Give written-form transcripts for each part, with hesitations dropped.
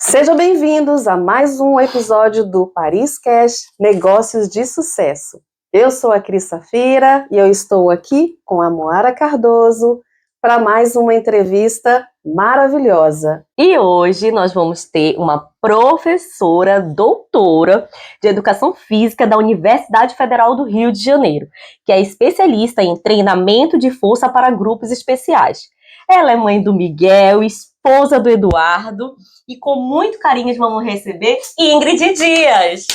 Sejam bem-vindos a mais um episódio do Paris Cash Negócios de Sucesso. Eu sou a Cris Safira e eu estou aqui com a Moara Cardoso para mais uma entrevista maravilhosa. E hoje nós vamos ter uma professora doutora de Educação Física da Universidade Federal do Rio de Janeiro, que é especialista em treinamento de força para grupos especiais. Ela é mãe do Miguel, esposa do Eduardo, e com muito carinho vamos receber Ingrid Dias.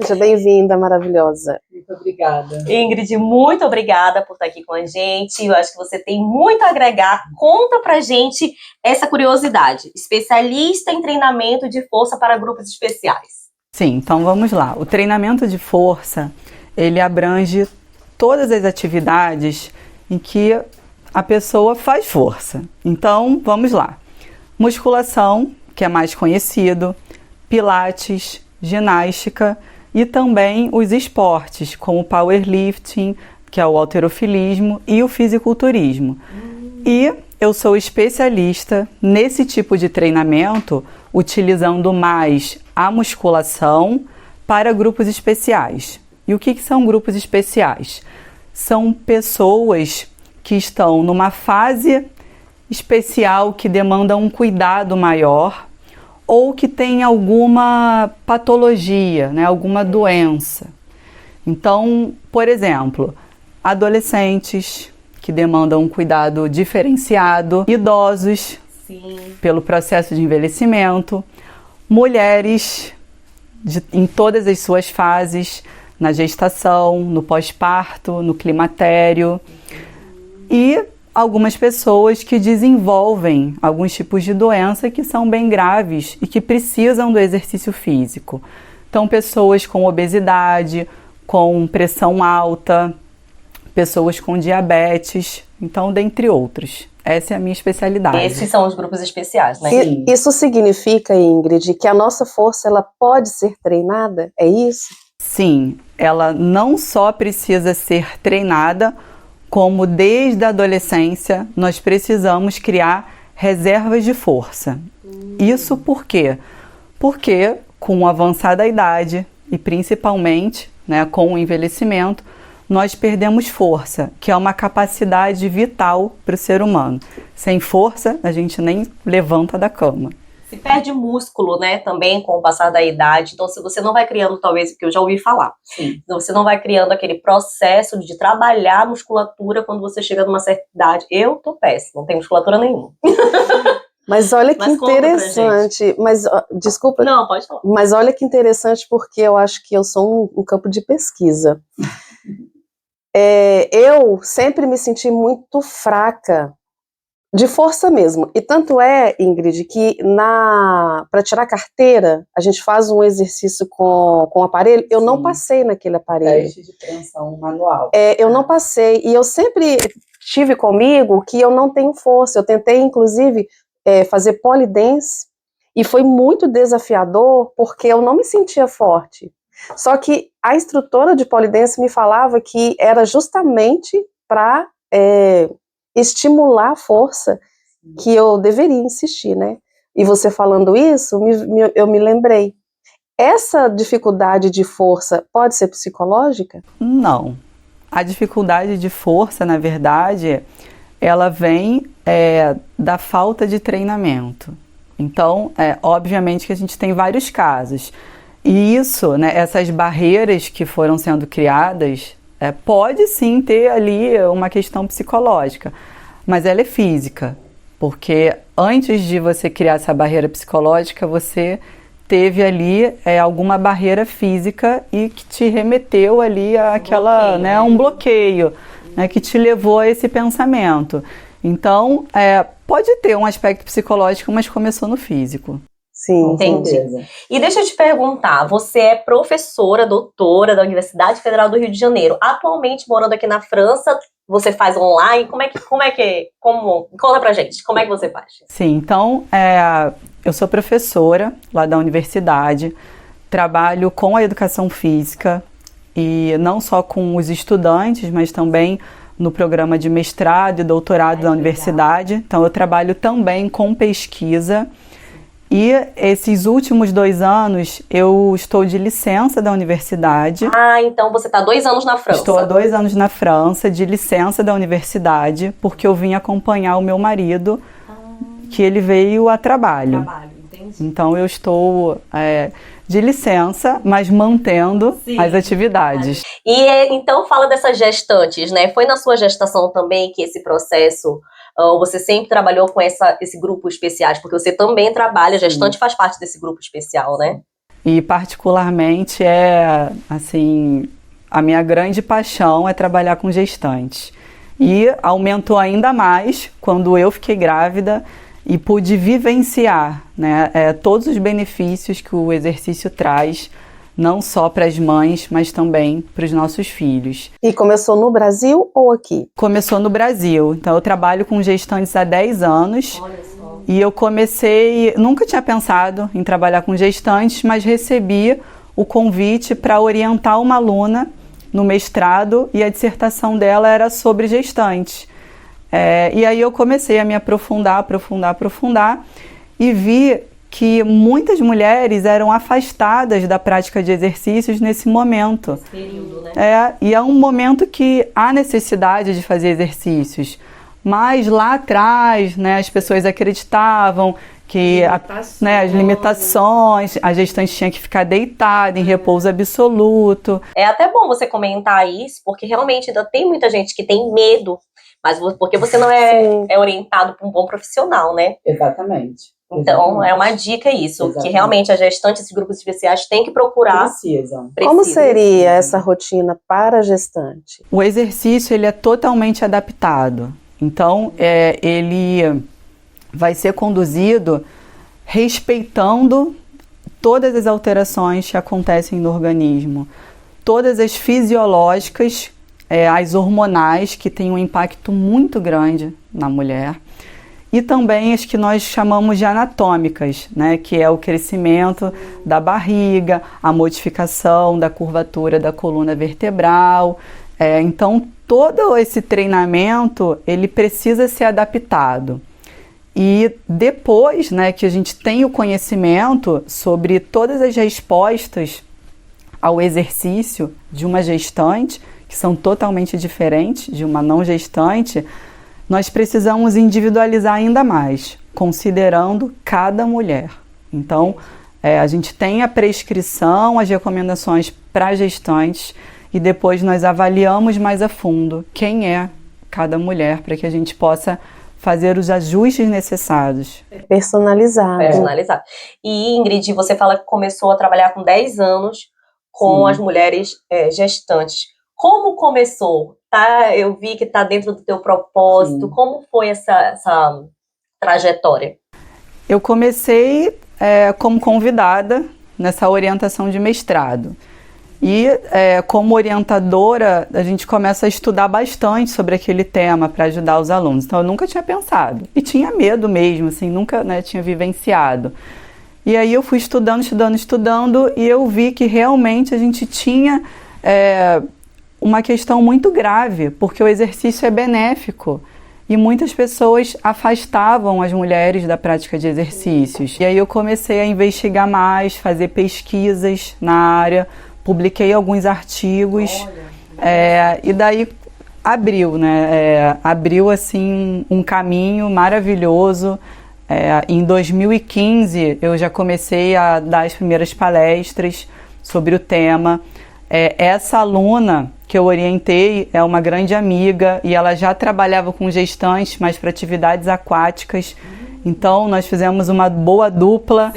Seja bem-vinda, maravilhosa. Muito obrigada. Ingrid, muito obrigada por estar aqui com a gente. Eu acho que você tem muito a agregar. Conta pra gente essa curiosidade. Especialista em treinamento de força para grupos especiais. Sim, então vamos lá. O treinamento de força, ele abrange todas as atividades em que a pessoa faz força. Então, vamos lá. Musculação, que é mais conhecido, pilates, ginástica e também os esportes, como o powerlifting, que é o halterofilismo, e o fisiculturismo. E eu sou especialista nesse tipo de treinamento, utilizando mais a musculação para grupos especiais. E o que são grupos especiais? São pessoas que estão numa fase especial que demanda um cuidado maior ou que tem alguma patologia, né, alguma doença. Então, por exemplo, adolescentes que demandam um cuidado diferenciado, idosos, sim, pelo processo de envelhecimento, mulheres em todas as suas fases, na gestação, no pós-parto, no climatério, e algumas pessoas que desenvolvem alguns tipos de doença que são bem graves e que precisam do exercício físico. Então, pessoas com obesidade, com pressão alta, pessoas com diabetes, então, dentre outros. Essa é a minha especialidade. Esses são os grupos especiais, né? Isso significa, Ingrid, que a nossa força ela pode ser treinada? É isso? Sim, ela não só precisa ser treinada, como desde a adolescência nós precisamos criar reservas de força. Isso por quê? Porque com a avançada idade e principalmente, né, com o envelhecimento, nós perdemos força, que é uma capacidade vital para o ser humano. Sem força, a gente nem levanta da cama. Se perde músculo, né, também com o passar da idade. Então, se você não vai criando, talvez, que eu já ouvi falar, sim, você não vai criando aquele processo de trabalhar a musculatura quando você chega numa certa idade. Eu tô péssima, não tenho musculatura nenhuma. Mas olha que interessante. Mas, desculpa. Não, pode falar. Mas olha que interessante, porque eu acho que eu sou um campo de pesquisa. Eu sempre me senti muito fraca, de força mesmo. E tanto é, Ingrid, que para tirar carteira, a gente faz um exercício com o aparelho. Eu não passei naquele aparelho. Teste de tensão manual. Eu não passei. E eu sempre tive comigo que eu não tenho força. Eu tentei, inclusive, fazer pole dance. E foi muito desafiador, porque eu não me sentia forte. Só que a instrutora de pole dance me falava que era justamente para estimular a força que eu deveria insistir, né? E você falando isso, eu me lembrei. Essa dificuldade de força pode ser psicológica? Não. A dificuldade de força, na verdade, ela vem da falta de treinamento. Então, obviamente que a gente tem vários casos. E isso, né, essas barreiras que foram sendo criadas, pode sim ter ali uma questão psicológica, mas ela é física, porque antes de você criar essa barreira psicológica, você teve ali alguma barreira física e que te remeteu ali àquela, né, um bloqueio, né, que te levou a esse pensamento. Então, pode ter um aspecto psicológico, mas começou no físico. Sim, entendi. E deixa eu te perguntar, você é professora, doutora da Universidade Federal do Rio de Janeiro, atualmente morando aqui na França, você faz online, conta pra gente, como é que você faz? Sim, então, eu sou professora lá da universidade, trabalho com a educação física, e não só com os estudantes, mas também no programa de mestrado e doutorado da universidade. Então, eu trabalho também com pesquisa. E esses últimos 2 anos, eu estou de licença da universidade. Ah, então você está há 2 anos na França. Estou há 2 anos na França, de licença da universidade, porque eu vim acompanhar o meu marido, que ele veio a trabalho. Entendi. Então, eu estou de licença, mas mantendo as atividades. E então fala dessas gestantes, né? Foi na sua gestação também que esse processo, você sempre trabalhou com esse grupo especiais, porque você também trabalha, gestante faz parte desse grupo especial, né? E particularmente assim, a minha grande paixão é trabalhar com gestantes. E aumentou ainda mais quando eu fiquei grávida e pude vivenciar, né, todos os benefícios que o exercício traz, não só para as mães, mas também para os nossos filhos. E começou no Brasil ou aqui? Começou no Brasil. Então, eu trabalho com gestantes há 10 anos. Olha só. E eu nunca tinha pensado em trabalhar com gestantes, mas recebi o convite para orientar uma aluna no mestrado e a dissertação dela era sobre gestantes. E aí eu comecei a me aprofundar e vi que muitas mulheres eram afastadas da prática de exercícios nesse momento. Esse período, né? E é um momento que há necessidade de fazer exercícios. Mas lá atrás, né, as pessoas acreditavam que as limitações, a gestante tinha que ficar deitada em repouso absoluto. É até bom você comentar isso, porque realmente ainda tem muita gente que tem medo, mas porque você não é orientado por um bom profissional, né? Exatamente. Então, é uma dica isso, que realmente a gestante, esses grupos especiais têm que procurar. Precisam. Como seria essa rotina para a gestante? O exercício, ele é totalmente adaptado. Então, ele vai ser conduzido respeitando todas as alterações que acontecem no organismo, todas as fisiológicas, as hormonais, que têm um impacto muito grande na mulher, e também as que nós chamamos de anatômicas, né, que é o crescimento da barriga, a modificação da curvatura da coluna vertebral. Então, todo esse treinamento, ele precisa ser adaptado. E depois, né, que a gente tem o conhecimento sobre todas as respostas ao exercício de uma gestante, que são totalmente diferentes de uma não gestante, nós precisamos individualizar ainda mais, considerando cada mulher. Então, a gente tem a prescrição, as recomendações para gestantes e depois nós avaliamos mais a fundo quem é cada mulher para que a gente possa fazer os ajustes necessários. Personalizado. E Ingrid, você fala que começou a trabalhar com 10 anos com as mulheres gestantes. Como começou? Eu vi que está dentro do teu propósito. Sim. Como foi essa trajetória? Eu comecei como convidada nessa orientação de mestrado. E como orientadora, a gente começa a estudar bastante sobre aquele tema para ajudar os alunos. Então, eu nunca tinha pensado. E tinha medo mesmo, assim, nunca tinha vivenciado. E aí eu fui estudando, e eu vi que realmente a gente tinha uma questão muito grave, porque o exercício é benéfico. E muitas pessoas afastavam as mulheres da prática de exercícios. E aí eu comecei a investigar mais, fazer pesquisas na área, publiquei alguns artigos, e daí abriu, né? Abriu assim um caminho maravilhoso. Em 2015 eu já comecei a dar as primeiras palestras sobre o tema. Essa aluna que eu orientei é uma grande amiga e ela já trabalhava com gestantes, mas para atividades aquáticas. Então, nós fizemos uma boa dupla.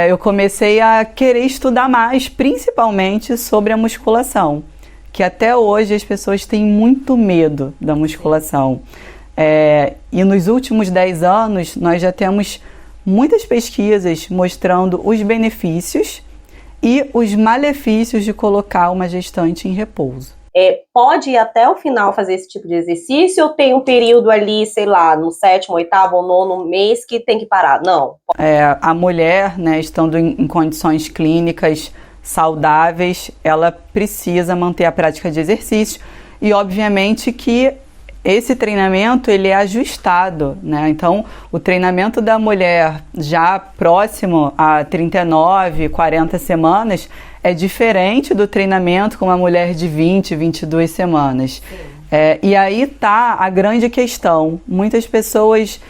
Eu comecei a querer estudar mais, principalmente sobre a musculação, que até hoje as pessoas têm muito medo da musculação. E nos últimos 10 anos, nós já temos muitas pesquisas mostrando os benefícios e os malefícios de colocar uma gestante em repouso. Pode ir até o final fazer esse tipo de exercício ou tem um período ali, sei lá, no 7º, 8º ou 9º mês que tem que parar? Não. A mulher, né, estando em condições clínicas saudáveis, ela precisa manter a prática de exercício e, obviamente, que esse treinamento ele é ajustado, né? Então, o treinamento da mulher já próximo a 39, 40 semanas é diferente do treinamento com uma mulher de 20, 22 semanas. E aí tá a grande questão. Muitas pessoas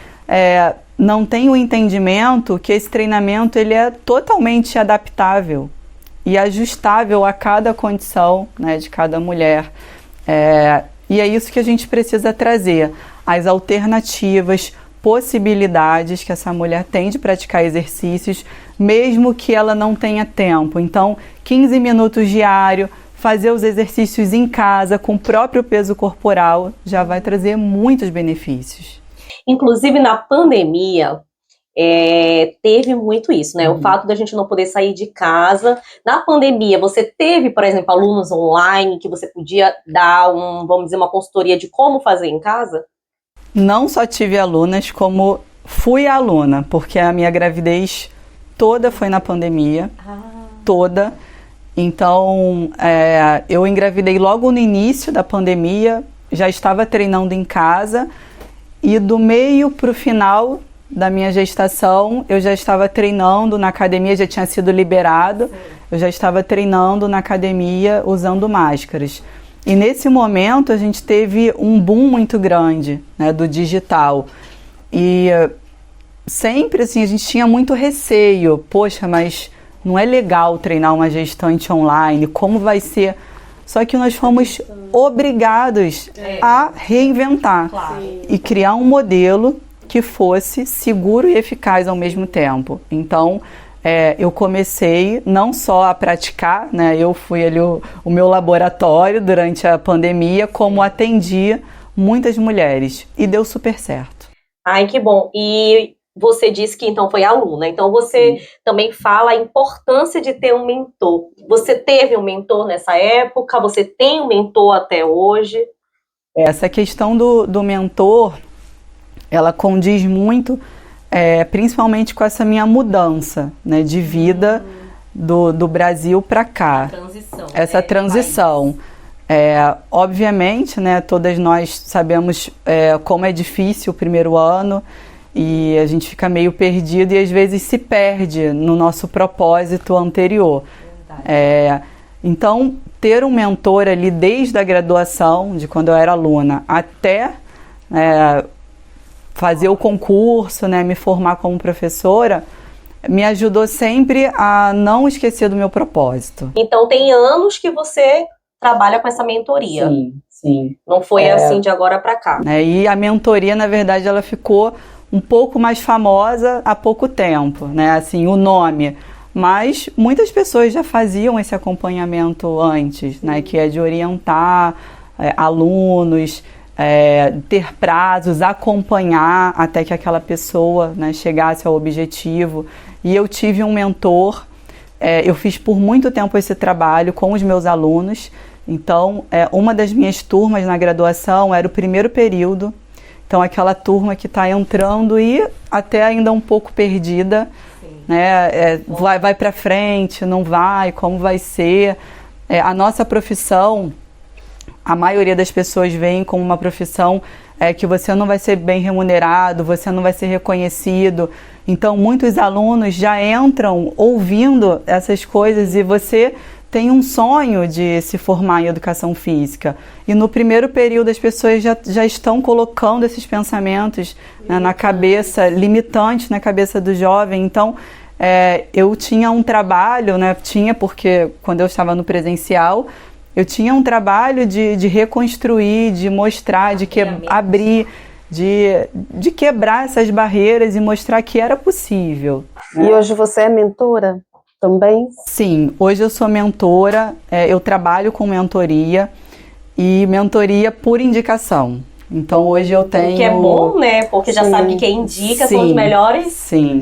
não têm o entendimento que esse treinamento ele é totalmente adaptável e ajustável a cada condição, né, de cada mulher. E é isso que a gente precisa trazer, as alternativas, possibilidades que essa mulher tem de praticar exercícios, mesmo que ela não tenha tempo. Então, 15 minutos diário, fazer os exercícios em casa, com o próprio peso corporal, já vai trazer muitos benefícios. Inclusive, na pandemia, teve muito isso, né? O fato da gente não poder sair de casa. Na pandemia, você teve, por exemplo, alunos online que você podia dar vamos dizer, uma consultoria de como fazer em casa? Não só tive alunas, como fui aluna, porque a minha gravidez toda foi na pandemia, toda. Então, eu engravidei logo no início da pandemia, já estava treinando em casa, e do meio para o final da minha gestação, eu já estava treinando na academia, já tinha sido liberado, eu já estava treinando na academia usando máscaras. E nesse momento a gente teve um boom muito grande, né, do digital. E sempre assim, a gente tinha muito receio, poxa, mas não é legal treinar uma gestante online, como vai ser? Só que nós fomos obrigados a reinventar e criar um modelo que fosse seguro e eficaz ao mesmo tempo. Então, eu comecei não só a praticar, né? Eu fui ali o meu laboratório durante a pandemia, como atendi muitas mulheres e deu super certo. Ai, que bom. E você disse que então foi aluna, então você também fala a importância de ter um mentor. Você teve um mentor nessa época? Você tem um mentor até hoje? Essa questão do mentor, ela condiz muito, principalmente com essa minha mudança, né, de vida do Brasil para cá. Essa transição. Obviamente, né, todas nós sabemos como é difícil o primeiro ano e a gente fica meio perdido e às vezes se perde no nosso propósito anterior. Então, ter um mentor ali desde a graduação, de quando eu era aluna, até fazer o concurso, né, me formar como professora, me ajudou sempre a não esquecer do meu propósito. Então tem anos que você trabalha com essa mentoria. Sim. Não foi assim de agora para cá. E a mentoria, na verdade, ela ficou um pouco mais famosa há pouco tempo, né? Assim, o nome. Mas muitas pessoas já faziam esse acompanhamento antes, né? Que é de orientar alunos, ter prazos, acompanhar até que aquela pessoa, né, chegasse ao objetivo. E eu tive um mentor, eu fiz por muito tempo esse trabalho com os meus alunos. Então, uma das minhas turmas na graduação era o primeiro período. Então, aquela turma que está entrando e até ainda um pouco perdida, né? Vai para frente, não vai, como vai ser? A nossa profissão, a maioria das pessoas vem como uma profissão que você não vai ser bem remunerado, você não vai ser reconhecido. Então, muitos alunos já entram ouvindo essas coisas e você tem um sonho de se formar em educação física. E no primeiro período as pessoas já estão colocando esses pensamentos, né, na cabeça, limitantes na cabeça do jovem. Então, eu tinha um trabalho, né, porque quando eu estava no presencial, eu tinha um trabalho de reconstruir, de mostrar, de abrir, de quebrar essas barreiras e mostrar que era possível. E hoje você é mentora também? Sim, hoje eu sou mentora, eu trabalho com mentoria e mentoria por indicação. Então hoje eu tenho... O que é bom, né? Porque já sabe que quem indica são os melhores. Sim.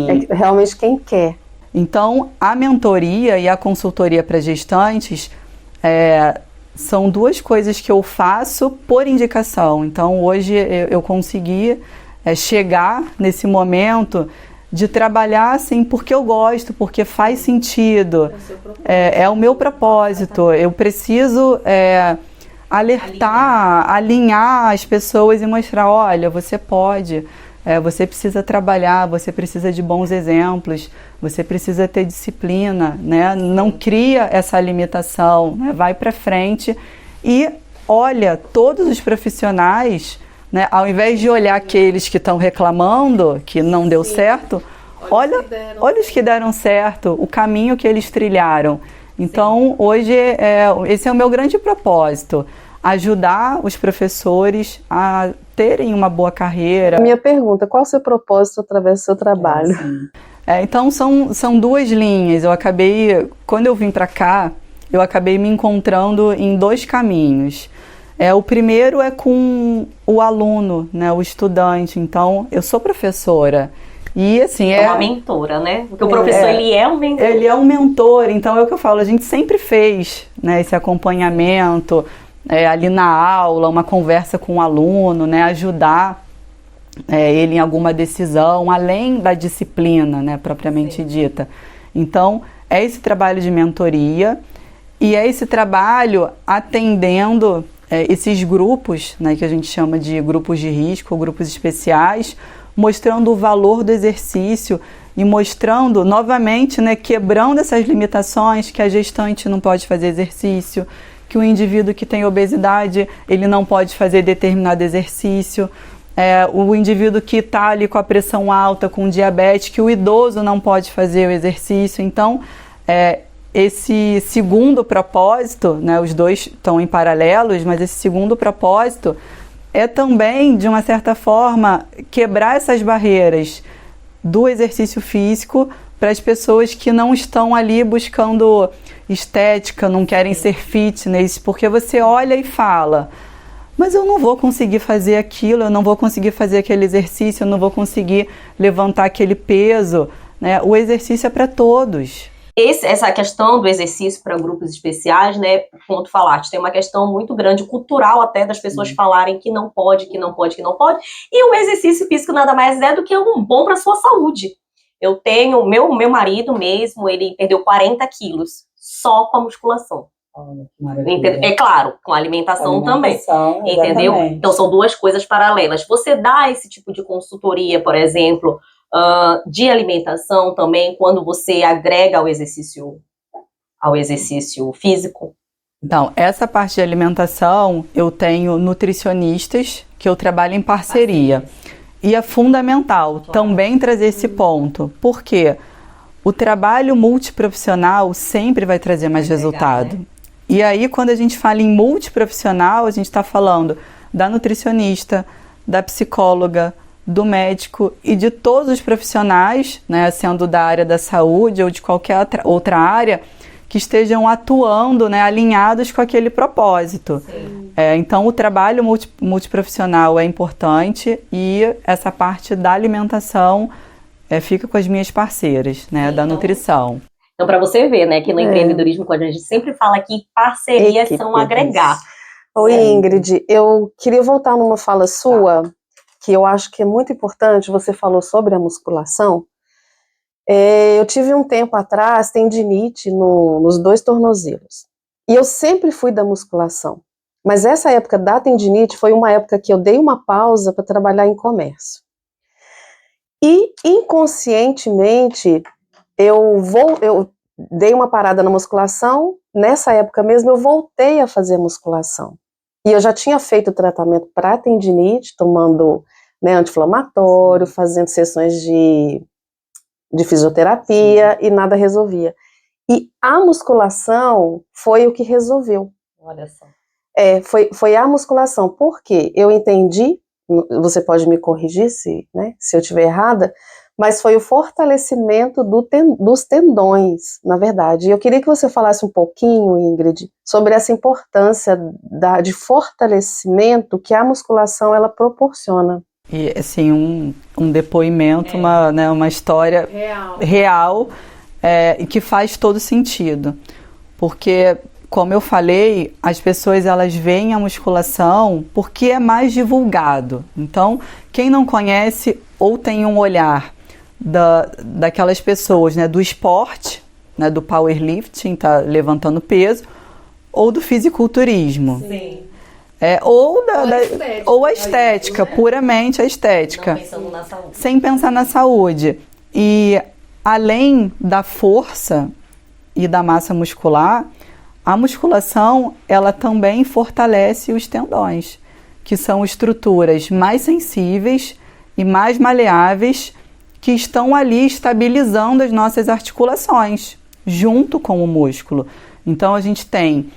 É realmente quem quer. Então a mentoria e a consultoria para gestantes são duas coisas que eu faço por indicação. Então hoje eu consegui chegar nesse momento de trabalhar assim porque eu gosto, porque faz sentido, é o meu propósito. Eu preciso alertar, alinhar as pessoas e mostrar, olha, você pode, você precisa trabalhar, você precisa de bons exemplos, você precisa ter disciplina, né? Não cria essa limitação, né? Vai para frente e olha todos os profissionais, né? Ao invés de olhar aqueles que estão reclamando que não deu certo, olha os que deram certo, o caminho que eles trilharam. Então, hoje, esse é o meu grande propósito, ajudar os professores a terem uma boa carreira. Minha pergunta, qual o seu propósito através do seu trabalho? Então, são duas linhas. Quando eu vim para cá, eu acabei me encontrando em dois caminhos. O primeiro é com o aluno, né, o estudante. Então, eu sou professora. E assim, é uma mentora, né? Porque o professor, ele é um mentor. Ele é um mentor, então é o que eu falo, a gente sempre fez, né, esse acompanhamento, ali na aula, uma conversa com o aluno, né, ajudar ele em alguma decisão, além da disciplina, né, propriamente dita. Então, é esse trabalho de mentoria e é esse trabalho atendendo esses grupos, né, que a gente chama de grupos de risco, grupos especiais, mostrando o valor do exercício e mostrando novamente, né, quebrando essas limitações que a gestante não pode fazer exercício, que o indivíduo que tem obesidade, ele não pode fazer determinado exercício, o indivíduo que está ali com a pressão alta, com diabetes, que o idoso não pode fazer o exercício. Então, esse segundo propósito, né, os dois estão em paralelos, mas esse segundo propósito é também, de uma certa forma, quebrar essas barreiras do exercício físico para as pessoas que não estão ali buscando estética, não querem ser fitness, porque você olha e fala, mas eu não vou conseguir fazer aquilo, eu não vou conseguir fazer aquele exercício, eu não vou conseguir levantar aquele peso, né? O exercício é para todos. Essa questão do exercício para grupos especiais, né, como tu falaste, tem uma questão muito grande, cultural até, das pessoas falarem que não pode, que não pode, que não pode, e o exercício físico nada mais é do que um bom para a sua saúde. Eu tenho, meu marido mesmo, ele perdeu 40 quilos, só com a musculação. É claro, com a alimentação também, entendeu? Então são duas coisas paralelas. Você dá esse tipo de consultoria, por exemplo, de alimentação também, quando você agrega ao exercício físico? Então, essa parte de alimentação, eu tenho nutricionistas que eu trabalho em parceria. E é fundamental também trazer esse ponto, porque o trabalho multiprofissional sempre vai trazer mais resultado. Né? E aí, quando a gente fala em multiprofissional, a gente está falando da nutricionista, da psicóloga, do médico e de todos os profissionais, né, sendo da área da saúde ou de qualquer outra área, que estejam atuando, né, alinhados com aquele propósito. Então, o trabalho multiprofissional é importante e essa parte da alimentação fica com as minhas parceiras, né, da nutrição. Então, para você ver, né, que no empreendedorismo, quando a gente sempre fala que parcerias são agregar. Oi, Ingrid, eu queria voltar numa fala sua, que eu acho que é muito importante. Você falou sobre a musculação. Eu tive um tempo atrás tendinite nos 2 tornozelos. E eu sempre fui da musculação. Mas essa época da tendinite foi uma época que eu dei uma pausa para trabalhar em comércio. E inconscientemente eu dei uma parada na musculação. Nessa época mesmo eu voltei a fazer musculação. E eu já tinha feito tratamento para tendinite, tomando, né, anti-inflamatório, fazendo sessões de fisioterapia. Sim. E nada resolvia. E a musculação foi o que resolveu. Olha só. Foi a musculação, porque eu entendi, você pode me corrigir se eu estiver errada, mas foi o fortalecimento dos tendões, na verdade. E eu queria que você falasse um pouquinho, Ingrid, sobre essa importância de fortalecimento que a musculação ela proporciona. E assim, um depoimento, uma história real que faz todo sentido. Porque, como eu falei, as pessoas elas veem a musculação porque é mais divulgado. Então, quem não conhece ou tem um olhar daquelas pessoas, né, do esporte, né, do powerlifting, tá levantando peso, ou do fisiculturismo. Sim. Ou a estética, puramente a estética. Não pensando na saúde. Sem pensar na saúde. E além da força e da massa muscular, a musculação, ela também fortalece os tendões, que são estruturas mais sensíveis e mais maleáveis, que estão ali estabilizando as nossas articulações, junto com o músculo. Então, a gente tem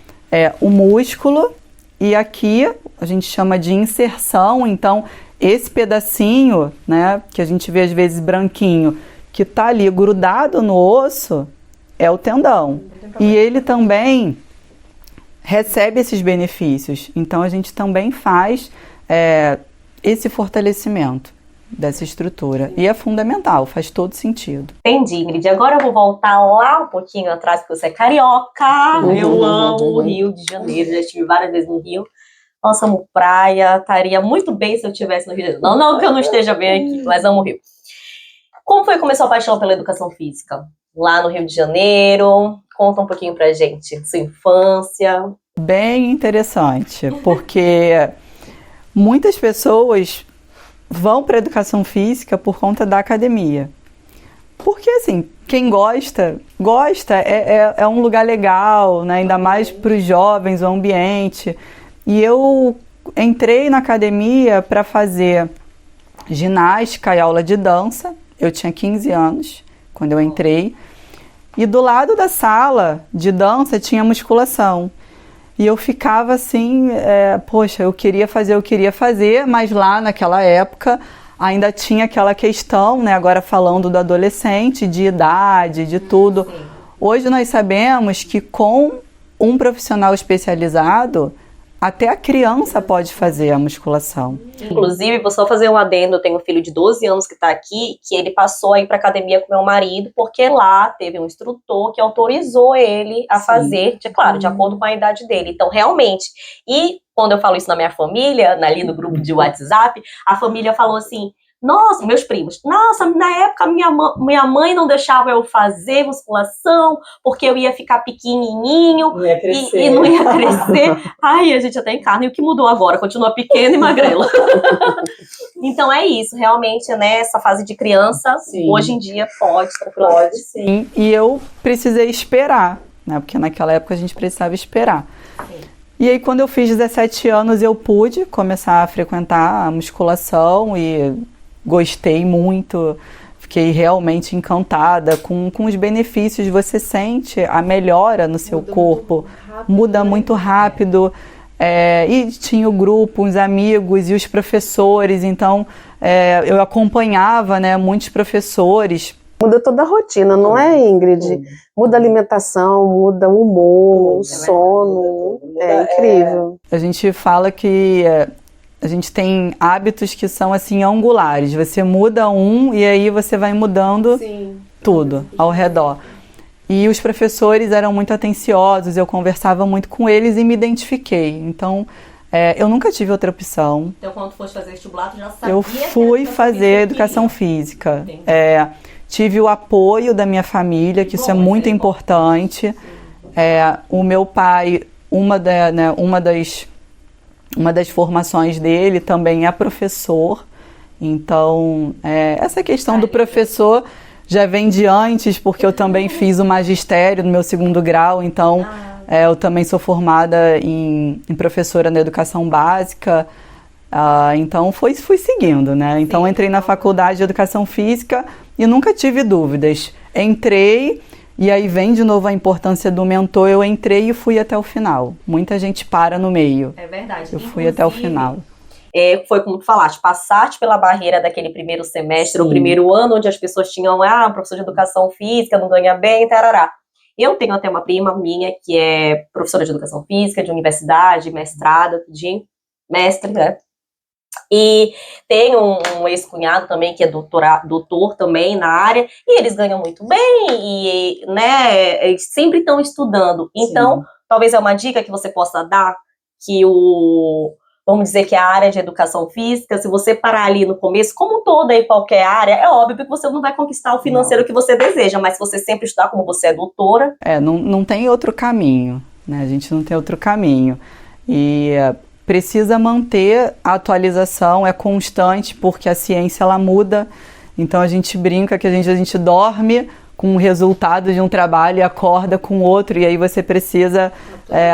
o músculo, e aqui a gente chama de inserção. Então, esse pedacinho, né, que a gente vê às vezes branquinho, que está ali grudado no osso, é o tendão. E ele também recebe esses benefícios. Então, a gente também faz esse fortalecimento dessa estrutura. E é fundamental, faz todo sentido. Entendi, Ingrid. Agora eu vou voltar lá um pouquinho atrás, porque você é carioca. Eu amo o Rio de Janeiro, já estive várias vezes no Rio. Nós amo praia, estaria muito bem se eu estivesse no Rio de Janeiro. Não que eu não esteja bem aqui, mas amo o Rio. Como foi que começou a paixão pela educação física? Lá no Rio de Janeiro, conta um pouquinho pra gente, sua infância. Bem interessante, porque muitas pessoas vão para a educação física por conta da academia. Porque, assim, quem gosta, é um lugar legal, né? Ainda mais para os jovens, o ambiente. E eu entrei na academia para fazer ginástica e aula de dança. Eu tinha 15 anos quando eu entrei. E do lado da sala de dança tinha musculação. E eu ficava assim, poxa, eu queria fazer, mas lá naquela época ainda tinha aquela questão, né, agora falando do adolescente, de idade, de tudo. Sim. Hoje nós sabemos que com um profissional especializado, até a criança pode fazer a musculação. Inclusive, vou só fazer um adendo, eu tenho um filho de 12 anos que está aqui, que ele passou a ir para academia com meu marido, porque lá teve um instrutor que autorizou ele a fazer, claro, de acordo com a idade dele. Então, realmente, e quando eu falo isso na minha família, ali no grupo de WhatsApp, a família falou assim, nossa, meus primos, nossa, na época minha mãe não deixava eu fazer musculação, porque eu ia ficar pequenininho e não ia crescer. Ai, a gente até encarna. E o que mudou agora? Continua pequeno e magrelo. Então é isso, realmente, né, essa fase de criança, sim, hoje em dia pode sim. E eu precisei esperar, né, porque naquela época a gente precisava esperar. Sim. E aí quando eu fiz 17 anos eu pude começar a frequentar a musculação e gostei muito, fiquei realmente encantada com os benefícios. Você sente a melhora no seu corpo, muda muito rápido. E tinha o grupo, os amigos e os professores, então eu acompanhava, né, muitos professores. Muda toda a rotina, não é, Ingrid? Muda a alimentação, muda o humor, o sono, é incrível. A gente fala que a gente tem hábitos que são assim angulares, você muda um e aí você vai mudando, sim, tudo ao redor. E os professores eram muito atenciosos, eu conversava muito com eles e me identifiquei. Então, eu nunca tive outra opção. Então, quando foste fazer vestibular, tu já sabia? Eu fui fazer educação física. Tive o apoio da minha família, que isso é muito importante. O meu pai, uma das formações dele também é professor. Então, essa questão do professor já vem de antes, porque eu também fiz o magistério no meu 2º grau, então eu também sou formada em professora na educação básica, então fui seguindo, né? Então entrei na faculdade de educação física e nunca tive dúvidas. Entrei e aí vem de novo a importância do mentor, eu entrei e fui até o final. Muita gente para no meio. É verdade. Eu fui até o final. Foi como tu falaste, passaste pela barreira daquele primeiro semestre, sim, o primeiro ano, onde as pessoas tinham, professor de educação física, não ganha bem, tarará. Eu tenho até uma prima minha que é professora de educação física, de universidade, mestrado, de mestre, né? E tem um ex-cunhado também, que é doutor também na área, e eles ganham muito bem, e, né, eles sempre estão estudando. Então, sim, talvez é uma dica que você possa dar, que vamos dizer que a área de educação física, se você parar ali no começo, como toda e qualquer área, é óbvio que você não vai conquistar o financeiro que você deseja, mas se você sempre estudar como você é doutora... Não tem outro caminho, né? A gente não tem outro caminho. E precisa manter a atualização, é constante, porque a ciência ela muda. Então a gente brinca que a gente dorme com o resultado de um trabalho e acorda com outro, e aí você precisa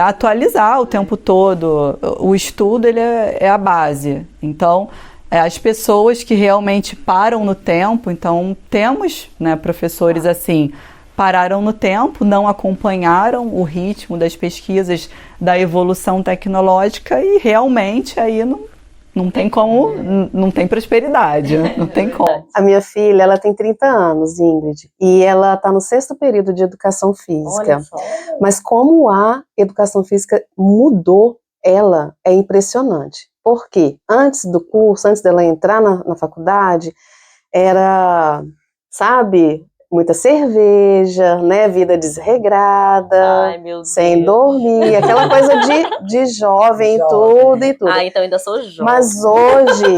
atualizar o tempo todo. O estudo ele é a base. Então, as pessoas que realmente param no tempo, então temos, né, professores assim, pararam no tempo, não acompanharam o ritmo das pesquisas, da evolução tecnológica, e realmente aí não tem como, não tem prosperidade, não tem como. A minha filha, ela tem 30 anos, Ingrid, e ela está no 6º período de educação física. Olha só. Mas como a educação física mudou ela, é impressionante. Porque antes do curso, antes dela entrar na faculdade, era, sabe, muita cerveja, né, vida desregrada, Ai, meu Deus. sem dormir, aquela coisa de jovem e tudo. Ah, então eu ainda sou jovem. Mas hoje,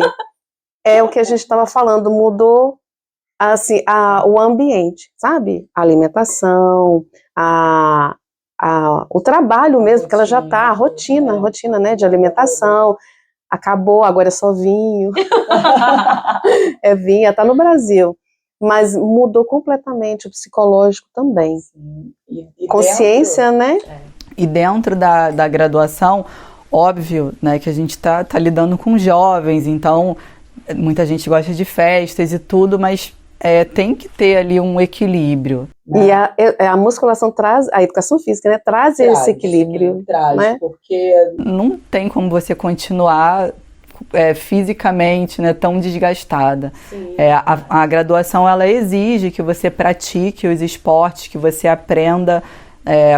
é o que a gente estava falando, mudou assim, o ambiente, sabe? A alimentação, o trabalho mesmo, porque ela já está, a rotina, né, de alimentação. Acabou, agora é só vinho. É vinho, está no Brasil. Mas mudou completamente o psicológico também. E consciência, né? E dentro da graduação, óbvio, né, que a gente tá lidando com jovens, então muita gente gosta de festas e tudo, mas tem que ter ali um equilíbrio. E a musculação traz, a educação física, né, traz esse equilíbrio. Traz, né? porque não tem como você continuar fisicamente, né, tão desgastada. A graduação ela exige que você pratique os esportes, que você aprenda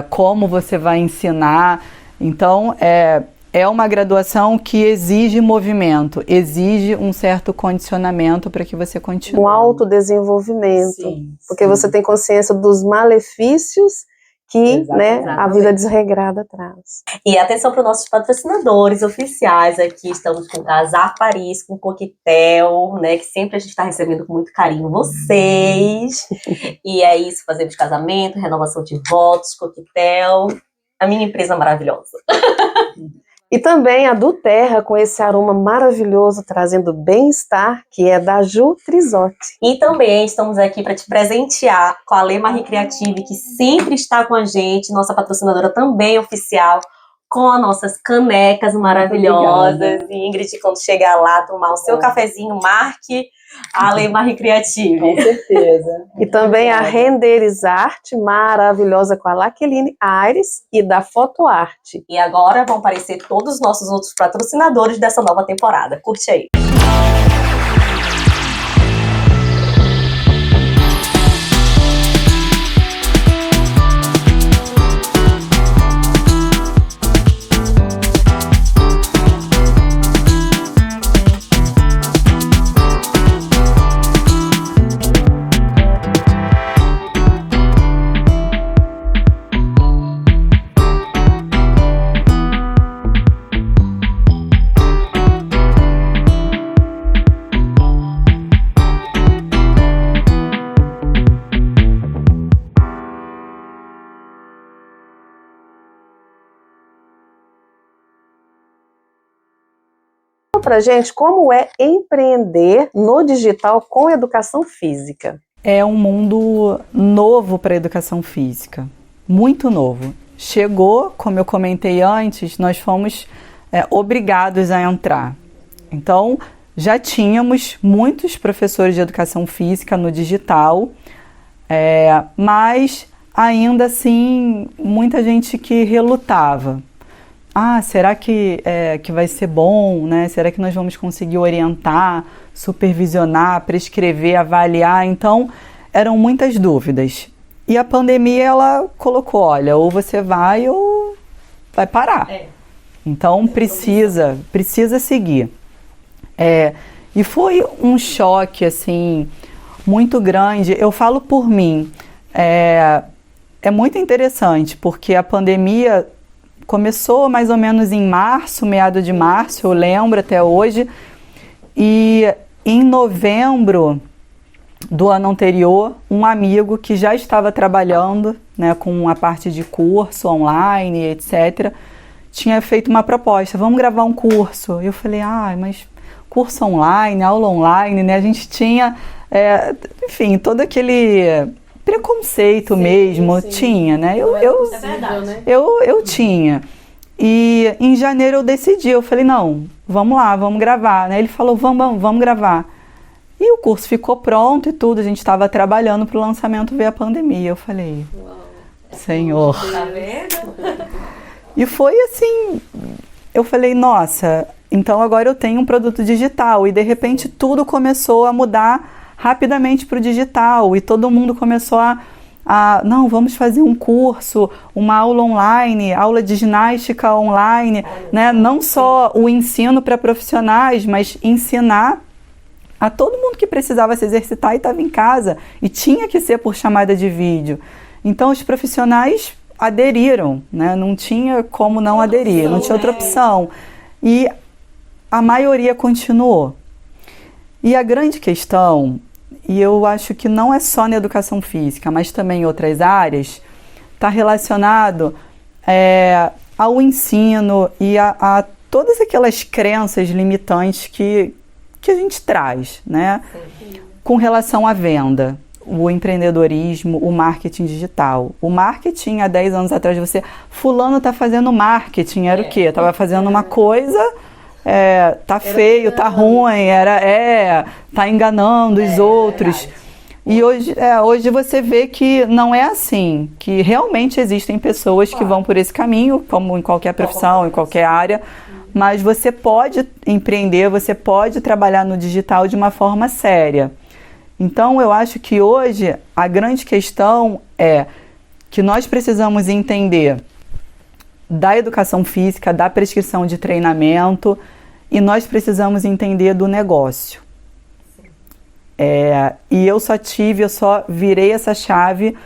como você vai ensinar. Então, é uma graduação que exige movimento, exige um certo condicionamento para que você continue. Um autodesenvolvimento. Sim, porque você tem consciência dos malefícios que, né, a vida desregrada traz. E atenção para os nossos patrocinadores oficiais aqui, estamos com o Casar Paris, com Coquetel, né, que sempre a gente está recebendo com muito carinho vocês. E é isso, fazemos casamento, renovação de votos, Coquetel, a minha empresa maravilhosa. E também a do Terra, com esse aroma maravilhoso, trazendo bem-estar, que é da Ju Trisotti. E também estamos aqui para te presentear com a Lê Marie Creative, que sempre está com a gente, nossa patrocinadora também oficial, com as nossas canecas maravilhosas. E Ingrid, quando chegar lá, tomar o seu cafezinho, marque a Lê Marie Creative. Com certeza. E também a Renderizarte, maravilhosa, com a Laqueline Aires, e da Fotoarte. E agora vão aparecer todos os nossos outros patrocinadores dessa nova temporada. Curte aí. Pra gente, como é empreender no digital com educação física? É um mundo novo para a educação física, muito novo. Chegou, como eu comentei antes, nós fomos obrigados a entrar. Então, já tínhamos muitos professores de educação física no digital, mas ainda assim, muita gente que relutava. Será que vai ser bom, né? Será que nós vamos conseguir orientar, supervisionar, prescrever, avaliar? Então, eram muitas dúvidas. E a pandemia, ela colocou, olha, ou você vai ou vai parar. Então, precisa seguir. E foi um choque, assim, muito grande. Eu falo por mim. É muito interessante, porque a pandemia começou mais ou menos em março, meado de março, eu lembro até hoje, e em novembro do ano anterior, um amigo que já estava trabalhando, né, com a parte de curso online, etc., tinha feito uma proposta, vamos gravar um curso. Eu falei, mas curso online, aula online, né? A gente tinha, enfim, todo aquele preconceito mesmo, tinha, né? Eu tinha. E em janeiro eu decidi, eu falei, não, vamos lá, vamos gravar, né? Ele falou, vamos gravar. E o curso ficou pronto e tudo, a gente estava trabalhando para o lançamento, veio a pandemia. Eu falei, Senhor. Tá vendo? E foi assim, eu falei, nossa, então agora eu tenho um produto digital. E de repente tudo começou a mudar rapidamente para o digital. E todo mundo começou não, vamos fazer um curso, uma aula online, aula de ginástica online, né? Não só o ensino para profissionais, mas ensinar a todo mundo que precisava se exercitar e estava em casa. E tinha que ser por chamada de vídeo. Então os profissionais aderiram, né? Não tinha como não aderir, não tinha outra opção. E a maioria continuou. E a grande questão, e eu acho que não é só na educação física, mas também em outras áreas, está relacionado ao ensino e a todas aquelas crenças limitantes que a gente traz, né? Com relação à venda. O empreendedorismo, o marketing digital. O marketing, há 10 anos atrás, fulano tá fazendo marketing, era o quê? Tava fazendo uma coisa, tá feio, tá ruim, tá enganando os outros. E hoje você vê que não é assim, que realmente existem pessoas que vão por esse caminho, como em qualquer profissão, em qualquer área, mas você pode empreender, você pode trabalhar no digital de uma forma séria. Então, eu acho que hoje a grande questão é que nós precisamos entender da educação física, da prescrição de treinamento, e nós precisamos entender do negócio. E eu só virei essa chave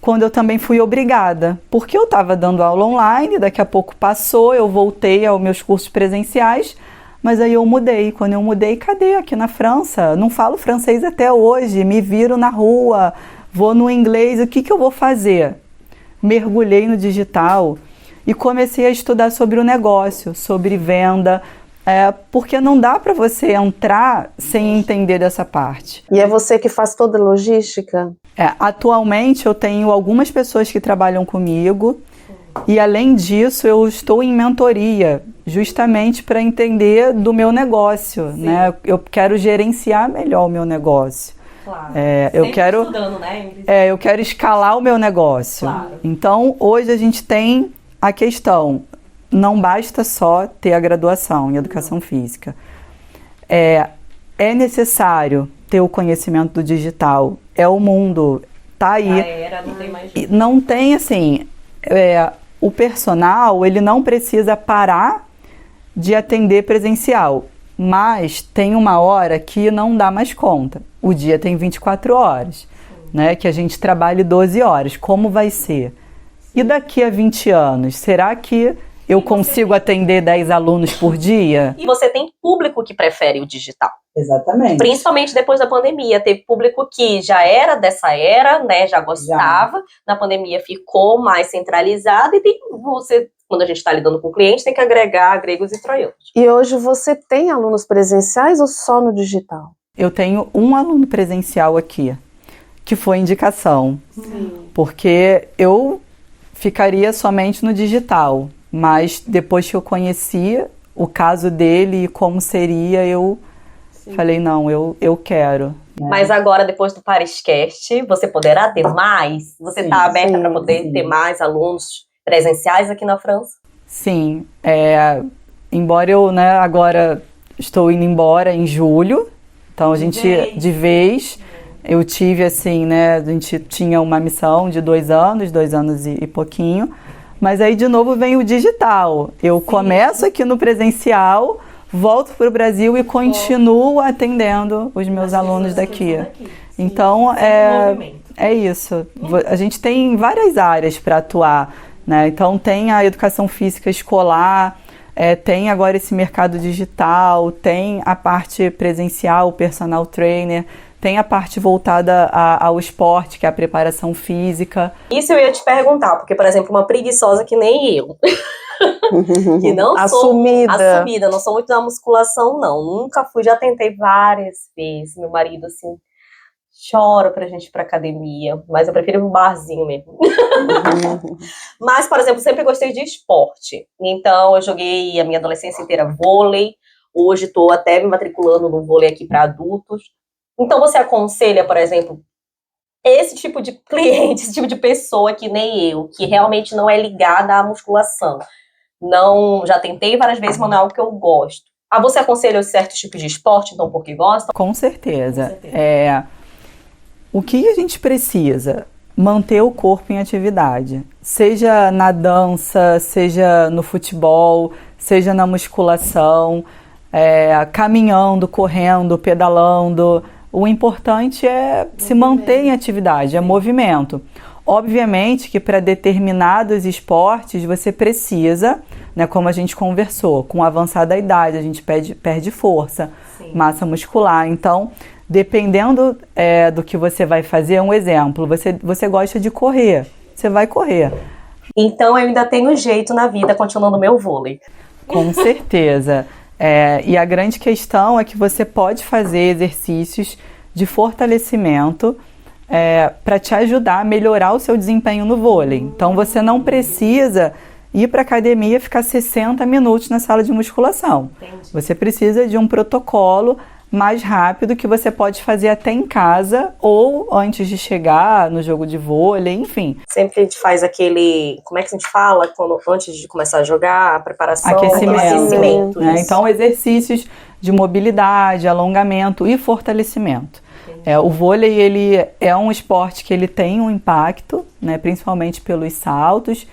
quando eu também fui obrigada, porque eu estava dando aula online, daqui a pouco passou, eu voltei aos meus cursos presenciais, mas aí eu mudei. Quando eu mudei, cadê? Aqui na França, não falo francês até hoje, me viro na rua, vou no inglês, o que eu vou fazer? Mergulhei no digital e comecei a estudar sobre o negócio, sobre venda, porque não dá para você entrar sem entender dessa parte. E é você que faz toda a logística? Atualmente eu tenho algumas pessoas que trabalham comigo e, além disso, eu estou em mentoria, justamente para entender do meu negócio, né? Eu quero gerenciar melhor o meu negócio. Claro. Eu quero estudando, né? eu quero escalar o meu negócio. Claro. Então, hoje a gente tem a questão, não basta só ter a graduação em educação física. É necessário ter o conhecimento do digital. O mundo tá aí. Não tem mais jeito. Não tem assim, o personal, ele não precisa parar de atender presencial, mas tem uma hora que não dá mais conta. O dia tem 24 horas, né? Que a gente trabalhe 12 horas. Como vai ser? E daqui a 20 anos, será que eu consigo atender 10 alunos por dia? E você tem público que prefere o digital. Exatamente. Principalmente depois da pandemia. Teve público que já era dessa era, né? Já gostava. Na pandemia ficou mais centralizado. E quando a gente está lidando com clientes, tem que agregar gregos e troianos. E hoje você tem alunos presenciais ou só no digital? Eu tenho um aluno presencial aqui, que foi indicação. Porque eu ficaria somente no digital. Mas depois que eu conhecia o caso dele e como seria, eu falei, não, eu quero. Mas agora, depois do Pariscast, você poderá ter mais? Você está aberta para poder ter mais alunos presenciais aqui na França? Sim. Embora eu, agora estou indo embora em julho, então a gente, de vez, eu tive assim, a gente tinha uma missão de 2 anos e pouquinho, mas aí de novo vem o digital. Eu começo aqui no presencial, volto para o Brasil e continuo atendendo os meus alunos daqui. Então, é isso. A gente tem várias áreas para atuar, né? Então, tem a educação física escolar, tem agora esse mercado digital, tem a parte presencial, o personal trainer, tem a parte voltada ao esporte, que é a preparação física. Isso eu ia te perguntar, porque, por exemplo, uma preguiçosa que nem eu, Que não Assumida. assumida, não sou muito da musculação, não. Nunca fui, já tentei várias vezes. Meu marido, assim, chora pra gente ir pra academia, mas eu prefiro ir pro barzinho mesmo. Mas, por exemplo, sempre gostei de esporte. Então, eu joguei a minha adolescência inteira vôlei. Hoje estou até me matriculando no vôlei aqui para adultos. Então, você aconselha, por exemplo, esse tipo de cliente, esse tipo de pessoa que nem eu, que realmente não é ligada à musculação. Não, já tentei várias vezes, mas não é algo que eu gosto. Ah, você aconselha certos tipos de esporte, então, porque gosta? Com certeza. O que a gente precisa? Manter o corpo em atividade. Seja na dança, seja no futebol, seja na musculação, caminhando, correndo, pedalando. O importante é se manter em atividade, é movimento. Obviamente que para determinados esportes você precisa, né, como a gente conversou, com o avançar da idade a gente perde força, massa muscular. Então, dependendo do que você vai fazer, um exemplo, você gosta de correr, você vai correr. Então eu ainda tenho jeito na vida continuando meu vôlei. Com certeza. E a grande questão é que você pode fazer exercícios de fortalecimento para te ajudar a melhorar o seu desempenho no vôlei. Então você não precisa ir para a academia e ficar 60 minutos na sala de musculação. Entendi. Você precisa de um protocolo mais rápido que você pode fazer até em casa ou antes de chegar no jogo de vôlei, enfim. Sempre que a gente faz aquele, como é que a gente fala, antes de começar a jogar, a preparação, Aquecimento, né? Isso. Então, exercícios de mobilidade, alongamento e fortalecimento. O vôlei, ele é um esporte que ele tem um impacto, né, principalmente pelos saltos,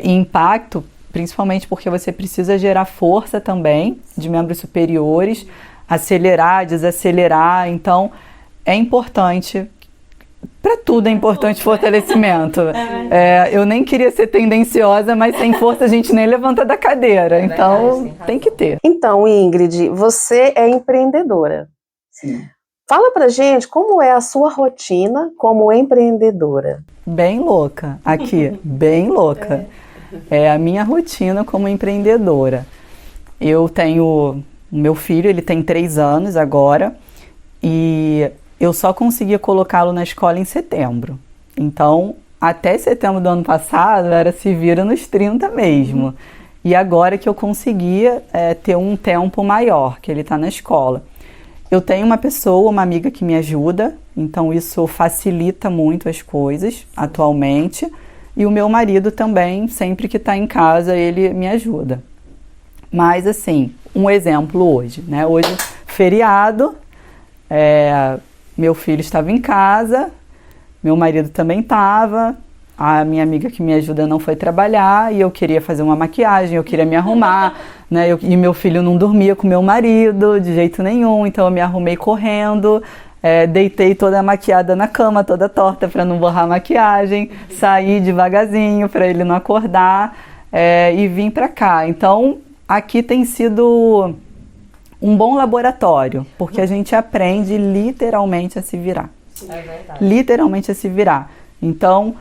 e impacto principalmente porque você precisa gerar força também de membros superiores, acelerar, desacelerar. Então, é importante, para tudo é importante fortalecimento. Eu nem queria ser tendenciosa, mas sem força a gente nem levanta da cadeira, então tem que ter. Então, Ingrid, você é empreendedora. Sim. Fala pra gente como é a sua rotina como empreendedora. Bem louca, aqui, bem louca. É a minha rotina como empreendedora. Eu tenho o meu filho, ele tem 3 anos agora, e eu só conseguia colocá-lo na escola em setembro. Então, até setembro do ano passado, era se vira nos 30 mesmo. E agora que eu conseguia ter um tempo maior, que ele está na escola. Eu tenho uma pessoa, uma amiga que me ajuda, então isso facilita muito as coisas atualmente. E o meu marido também, sempre que está em casa, ele me ajuda. Mas assim, um exemplo hoje, né? Hoje, feriado, meu filho estava em casa, meu marido também estava, a minha amiga que me ajuda não foi trabalhar e eu queria fazer uma maquiagem, eu queria me arrumar, né? E meu filho não dormia com meu marido de jeito nenhum, então eu me arrumei correndo, deitei toda maquiada na cama, toda torta para não borrar a maquiagem, saí devagarzinho para ele não acordar e vim para cá. Então, aqui tem sido um bom laboratório, porque a gente aprende literalmente a se virar. É verdade. Literalmente a se virar. Então,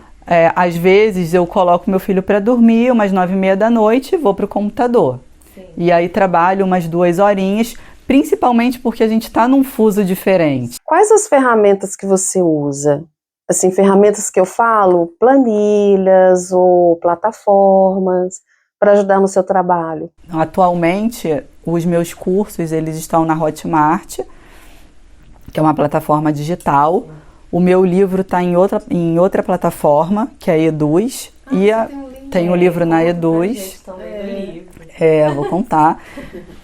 às vezes eu coloco meu filho para dormir umas 9h30 da noite e vou para o computador. Sim. E aí trabalho umas 2 horinhas, principalmente porque a gente está num fuso diferente. Quais as ferramentas que você usa? Assim, ferramentas que eu falo, planilhas ou plataformas para ajudar no seu trabalho? Atualmente, os meus cursos, eles estão na Hotmart, que é uma plataforma digital. O meu livro está em outra plataforma, que é a Eduz. Tem o livro na Eduz. Vou contar.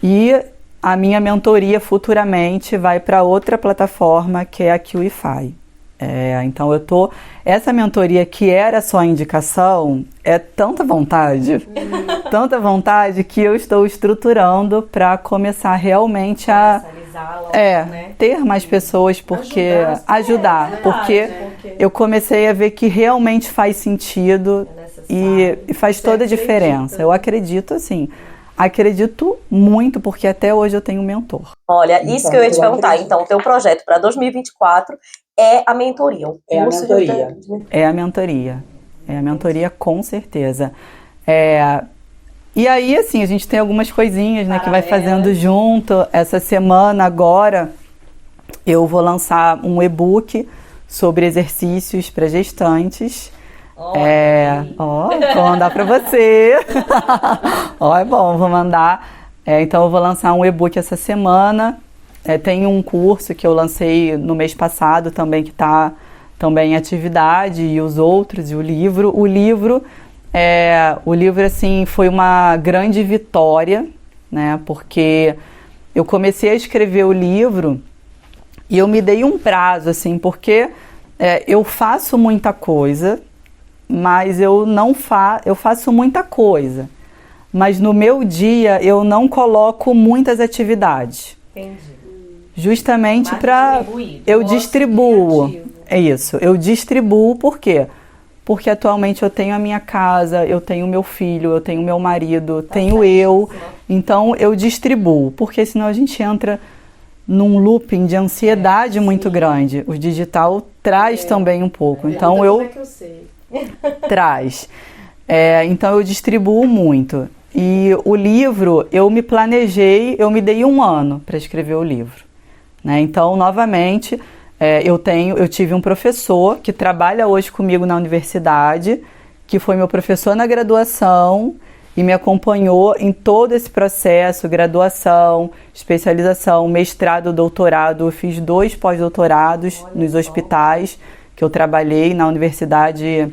E a minha mentoria futuramente vai para outra plataforma, que é a QIFI. Então essa mentoria que era só indicação, é tanta vontade que eu estou estruturando para começar realmente a ter mais pessoas, porque ajudar, porque eu comecei a ver que realmente faz sentido e faz toda a diferença. Eu acredito assim. Acredito muito, porque até hoje eu tenho um mentor. Olha, isso que eu ia te perguntar. Então, o teu projeto para 2024 é a mentoria. É a mentoria. É a mentoria. É a mentoria, com certeza. E aí, assim, a gente tem algumas coisinhas, né, que vai fazendo junto. Essa semana, agora, eu vou lançar um e-book sobre exercícios para gestantes. Vou mandar para você. É bom, vou mandar. Então, eu vou lançar um e-book essa semana. Tem um curso que eu lancei no mês passado também, que está também em atividade, e os outros, e o livro. O livro, assim, foi uma grande vitória, né? Porque eu comecei a escrever o livro e eu me dei um prazo, assim, porque eu faço muita coisa, mas eu faço muita coisa. Mas no meu dia eu não coloco muitas atividades. Entendi. Justamente para eu distribuo. É isso, eu distribuo por quê? Porque atualmente eu tenho a minha casa, eu tenho meu filho, eu tenho meu marido, tenho eu. Então eu distribuo, porque senão a gente entra num looping de ansiedade muito grande. O digital traz também um pouco. Então como é que eu sei? Traz. Então eu distribuo muito. E o livro, eu me planejei, eu me dei 1 ano para escrever o livro, né? Então, novamente, eu tive um professor que trabalha hoje comigo na universidade, que foi meu professor na graduação e me acompanhou em todo esse processo, graduação, especialização, mestrado, doutorado. Eu fiz 2 pós-doutorados nos hospitais que eu trabalhei na Universidade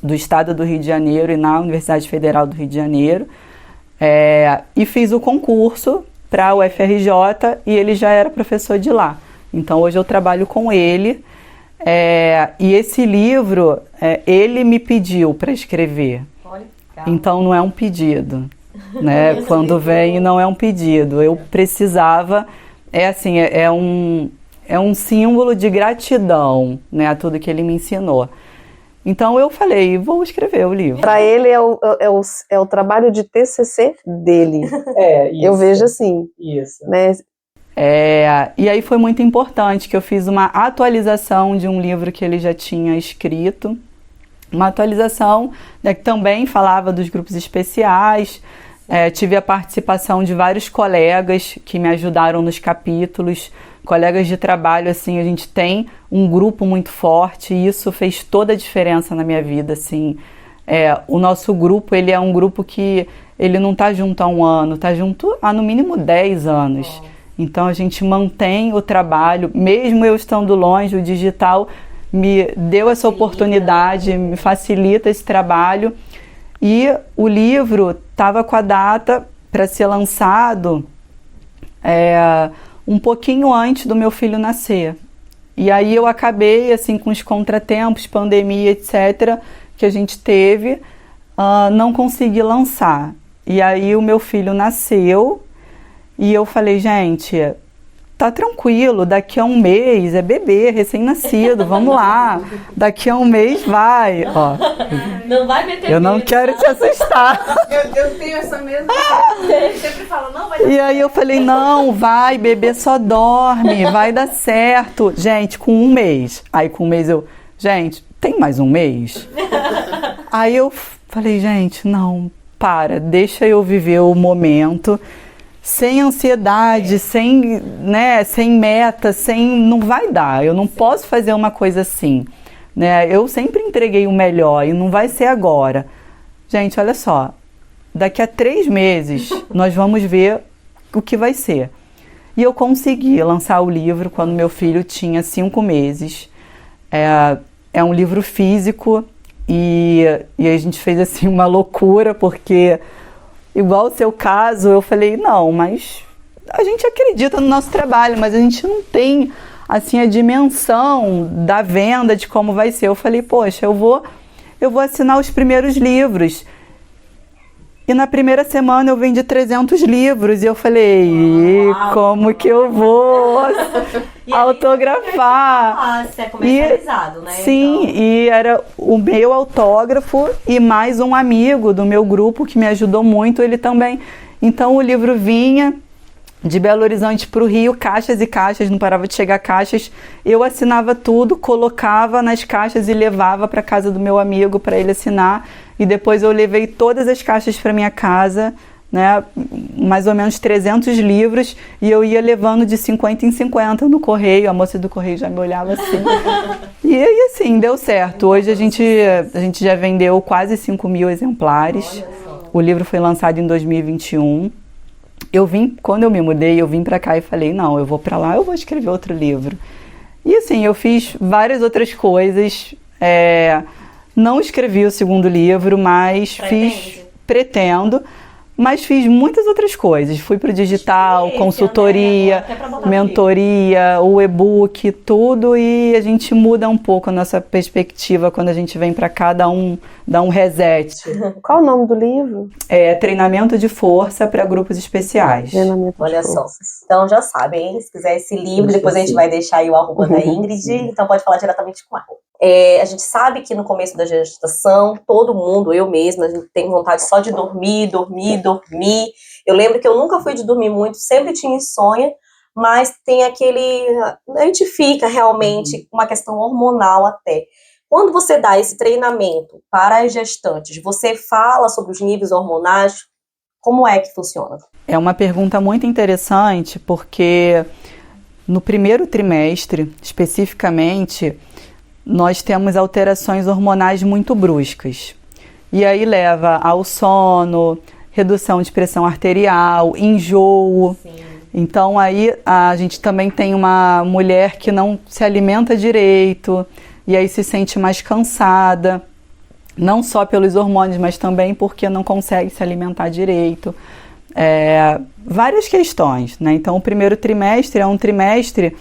do Estado do Rio de Janeiro e na Universidade Federal do Rio de Janeiro, e fiz o concurso para o UFRJ e ele já era professor de lá. Então hoje eu trabalho com ele, e esse livro ele me pediu para escrever. Então não é um pedido, né? Quando vem não é um pedido, eu precisava, é um símbolo de gratidão, né, a tudo que ele me ensinou. Então eu falei, vou escrever o livro. Para ele é o trabalho de TCC dele. Isso. Eu vejo assim. Isso. Né? E aí foi muito importante que eu fiz uma atualização de um livro que ele já tinha escrito. Uma atualização, né, que também falava dos grupos especiais. Tive a participação de vários colegas que me ajudaram nos capítulos. Colegas de trabalho, assim, a gente tem um grupo muito forte e isso fez toda a diferença na minha vida, assim. O nosso grupo, ele é um grupo que ele não está junto há 1 ano, está junto há no mínimo 10 anos. Então a gente mantém o trabalho, mesmo eu estando longe, o digital me deu essa oportunidade, me facilita esse trabalho. E o livro estava com a data para ser lançado um pouquinho antes do meu filho nascer. E aí eu acabei, assim, com os contratempos, pandemia, etc., que a gente teve, não consegui lançar. E aí o meu filho nasceu e eu falei, gente, tá tranquilo, daqui a 1 mês, é bebê, recém-nascido, vamos lá, daqui a 1 mês vai. Não vai meter eu não quero te assustar. Eu tenho essa mesma sempre falo, não vai. E aí eu falei, não, vai, bebê só dorme, vai dar certo. Gente, com 1 mês. Aí com 1 mês gente, tem mais 1 mês? Aí eu falei, gente, não, deixa eu viver o momento. Sem ansiedade, sem meta, não vai dar, eu não posso fazer uma coisa assim, né? Eu sempre entreguei o melhor e não vai ser agora. Gente, olha só, daqui a 3 meses nós vamos ver o que vai ser. E eu consegui lançar o livro quando meu filho tinha 5 meses. É um livro físico e a gente fez assim uma loucura, porque igual o seu caso, eu falei, não, mas a gente acredita no nosso trabalho, mas a gente não tem, assim, a dimensão da venda, de como vai ser. Eu falei, poxa, eu vou assinar os primeiros livros. E na primeira semana eu vendi 300 livros e eu falei, como que eu vou autografar? É comercializado, né? Sim, então. E era o meu autógrafo e mais um amigo do meu grupo que me ajudou muito, ele também. Então o livro vinha De Belo Horizonte para o Rio, caixas e caixas, não parava de chegar caixas. Eu assinava tudo, colocava nas caixas e levava para casa do meu amigo para ele assinar. E depois eu levei todas as caixas para minha casa, né, mais ou menos 300 livros, e eu ia levando de 50 em 50 no correio. A moça do correio já me olhava assim. E assim, deu certo. Hoje a gente já vendeu quase 5.000 exemplares. O livro foi lançado em 2021. Quando eu me mudei, eu vim pra cá e falei, não, eu vou pra lá, eu vou escrever outro livro. E assim, eu fiz várias outras coisas. Não escrevi o segundo livro, mas pretendo. Mas fiz muitas outras coisas. Fui para o digital, consultoria, mentoria, o e-book, tudo. E a gente muda um pouco a nossa perspectiva quando a gente vem para cá, dá um reset. Qual o nome do livro? Treinamento de força para grupos especiais. Olha só. Então já sabem, hein? Se quiser esse livro, depois a gente vai deixar aí o arroba da Ingrid, então pode falar diretamente com ela. A gente sabe que no começo da gestação, todo mundo, eu mesma, a gente tem vontade só de dormir. Eu lembro que eu nunca fui de dormir muito, sempre tinha insônia, mas tem aquele... A gente fica realmente com uma questão hormonal até. Quando você dá esse treinamento para as gestantes, você fala sobre os níveis hormonais? Como é que funciona? É uma pergunta muito interessante, porque no primeiro trimestre, especificamente, nós temos alterações hormonais muito bruscas. E aí leva ao sono, redução de pressão arterial, enjoo. Sim. Então aí a gente também tem uma mulher que não se alimenta direito, e aí se sente mais cansada, não só pelos hormônios, mas também porque não consegue se alimentar direito. Várias questões, né? Então o primeiro trimestre é um trimestre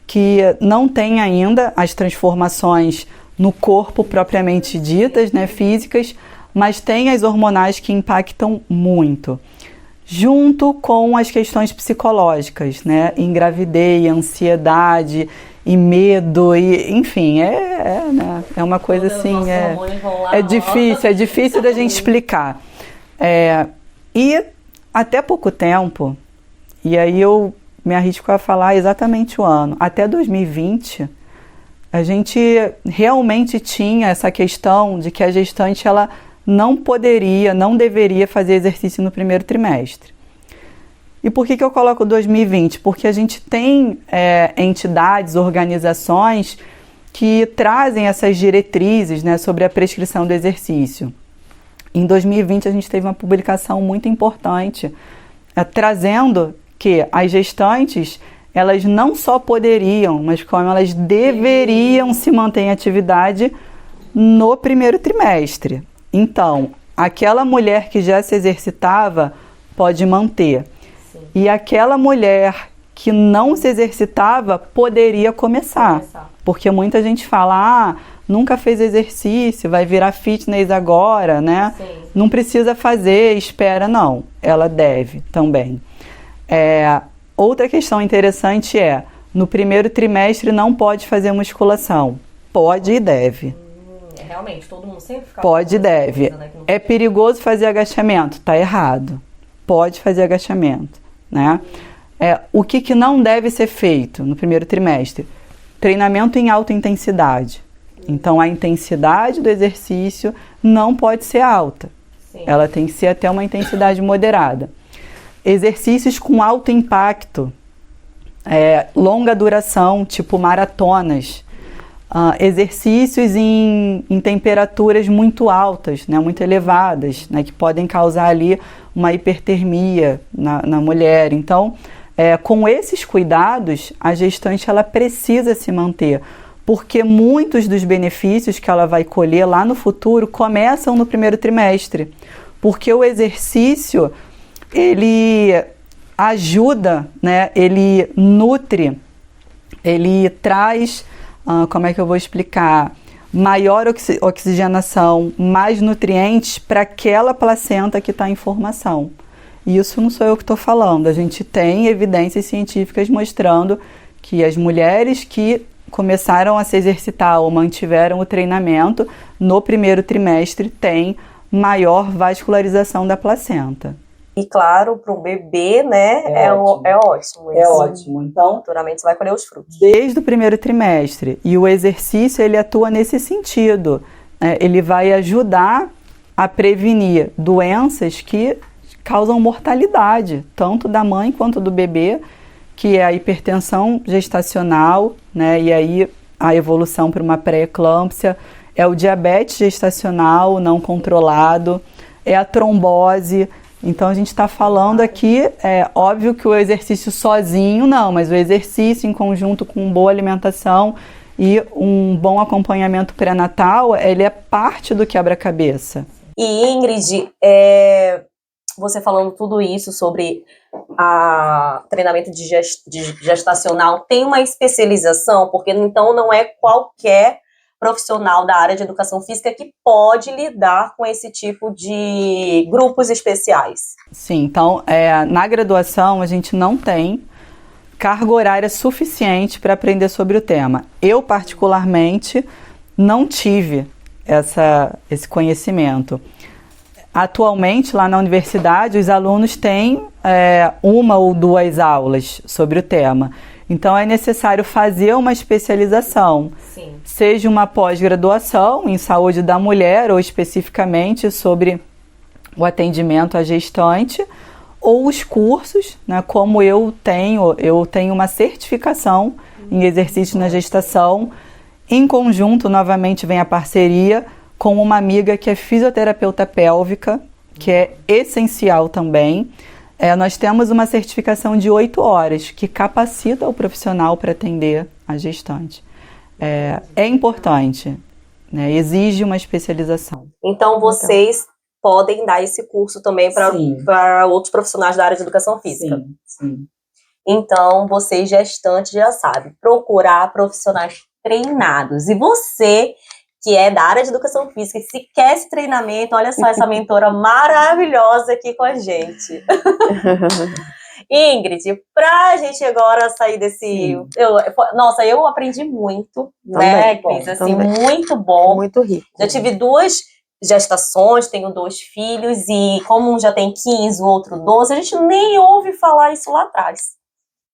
que não tem ainda as transformações no corpo propriamente ditas, né, físicas, mas tem as hormonais que impactam muito, junto com as questões psicológicas, né, engravidez, ansiedade e medo, e, enfim, né, é uma coisa assim, é difícil da gente explicar. E até pouco tempo, e aí eu me arrisco a falar exatamente o ano, até 2020, a gente realmente tinha essa questão de que a gestante ela não deveria fazer exercício no primeiro trimestre. E por que eu coloco 2020? Porque a gente tem entidades, organizações que trazem essas diretrizes, né, sobre a prescrição do exercício. Em 2020 a gente teve uma publicação muito importante, trazendo que as gestantes, elas não só poderiam, mas como elas deveriam se manter em atividade no primeiro trimestre. Então, aquela mulher que já se exercitava pode manter. Sim. E aquela mulher que não se exercitava poderia começar. Porque muita gente fala, nunca fez exercício, vai virar fitness agora, né? Sim. Não precisa fazer, espera, não. Ela deve também. Outra questão interessante no primeiro trimestre não pode fazer musculação. Pode e deve. Realmente, todo mundo sempre fica... Pode e deve. Coisa, né, é perigoso fazer agachamento? Tá errado. Pode fazer agachamento, né? O que não deve ser feito no primeiro trimestre? Treinamento em alta intensidade. Então, a intensidade do exercício não pode ser alta. Sim. Ela tem que ser até uma intensidade moderada. Exercícios com alto impacto, longa duração, tipo maratonas, exercícios em temperaturas muito altas, né, muito elevadas, né, que podem causar ali uma hipertermia na mulher. Então, com esses cuidados, a gestante ela precisa se manter, porque muitos dos benefícios que ela vai colher lá no futuro começam no primeiro trimestre, porque o exercício ele ajuda, né? Ele nutre, ele traz, como é que eu vou explicar, maior oxigenação, mais nutrientes para aquela placenta que está em formação. E isso não sou eu que estou falando, a gente tem evidências científicas mostrando que as mulheres que começaram a se exercitar ou mantiveram o treinamento no primeiro trimestre têm maior vascularização da placenta. E claro, para um bebê, né, é ótimo. É ótimo. Então, futuramente você vai colher os frutos. Desde o primeiro trimestre. E o exercício, ele atua nesse sentido. Ele vai ajudar a prevenir doenças que causam mortalidade, tanto da mãe quanto do bebê, que é a hipertensão gestacional, né, e aí a evolução para uma pré-eclâmpsia, é o diabetes gestacional não controlado, é a trombose. Então a gente está falando aqui, é óbvio que o exercício sozinho não, mas o exercício em conjunto com boa alimentação e um bom acompanhamento pré-natal, ele é parte do quebra-cabeça. E Ingrid, você falando tudo isso sobre treinamento de gestacional, tem uma especialização? Porque então não é qualquer profissional da área de educação física que pode lidar com esse tipo de grupos especiais. Sim, então na graduação a gente não tem carga horária suficiente para aprender sobre o tema. Eu, particularmente, não tive esse conhecimento. Atualmente, lá na universidade, os alunos têm uma ou duas aulas sobre o tema. Então, é necessário fazer uma especialização, Sim. Seja uma pós-graduação em saúde da mulher ou especificamente sobre o atendimento à gestante, ou os cursos, né, como eu tenho uma certificação em exercício na gestação. Em conjunto, novamente, vem a parceria com uma amiga que é fisioterapeuta pélvica, que é essencial também. Nós temos uma certificação de 8 horas, que capacita o profissional para atender a gestante. É importante, né? Exige uma especialização. Então, vocês podem dar esse curso também para outros profissionais da área de educação física? Sim. Então, vocês gestantes já sabem, procurar profissionais treinados. E você, que é da área de educação física, e se quer esse treinamento, olha só essa mentora maravilhosa aqui com a gente. Ingrid, pra gente agora sair desse... Eu aprendi muito, né, Cris? Assim, muito bom. Muito rico. Já tive 2 gestações, tenho 2 filhos, e como um já tem 15, o outro 12, a gente nem ouve falar isso lá atrás,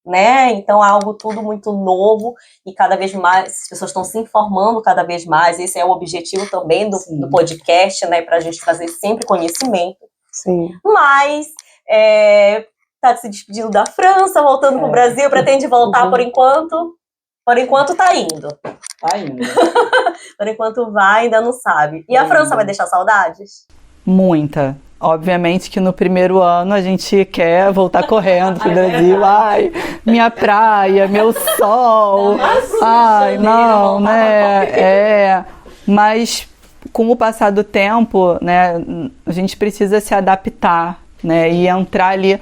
né? Então é algo tudo muito novo e cada vez mais as pessoas estão se informando cada vez mais. Esse é o objetivo também do podcast, né? Pra gente trazer sempre conhecimento. Sim. Mas tá se despedindo da França, voltando pro Brasil, pretende voltar por enquanto? Por enquanto tá indo. Tá indo. Por enquanto vai, ainda não sabe. E a França vai deixar saudades? Muita. Obviamente que no primeiro ano a gente quer voltar correndo pro Brasil. Ai, minha praia, meu sol. Ai, não, né? Mas com o passar do tempo, né, a gente precisa se adaptar, né, e entrar ali.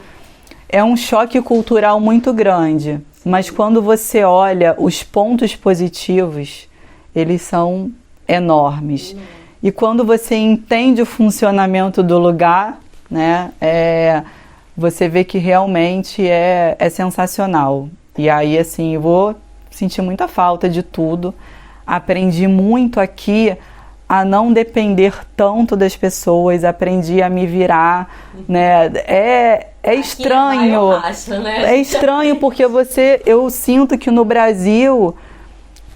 É um choque cultural muito grande. Mas quando você olha os pontos positivos, eles são enormes. E quando você entende o funcionamento do lugar, né, você vê que realmente é sensacional. E aí, assim, eu vou sentir muita falta de tudo. Aprendi muito aqui a não depender tanto das pessoas, aprendi a me virar, né? É estranho. É estranho porque eu sinto que no Brasil